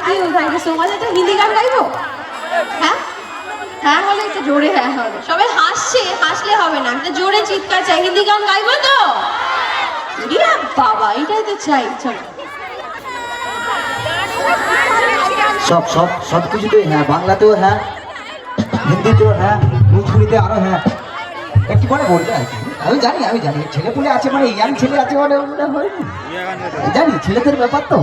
Thank you so much. একটা হিন্দি গান গাইবো? হ্যাঁ হ্যাঁ হলে একটু জোরে হ্যাঁ হবে। সবাই হাসছে, হাসলে হবে না, একটা জোরে চিৎকার চাই। হিন্দি গান গাইবো তো? রিয়া বাবা, এটাই তো চাই। চলো সব সব সব কিছুতেই হ্যাঁ, বাংলাতেও হ্যাঁ, হিন্দিতেও হ্যাঁ, ভোজপুরিতে আরো হ্যাঁ। একটু পরে বলবে আর কি। আমি জানি ছেলে পুলে আছে মানে ইয়াং ছেলে আছে মানে জানি ছেলেদের ব্যাপার তো।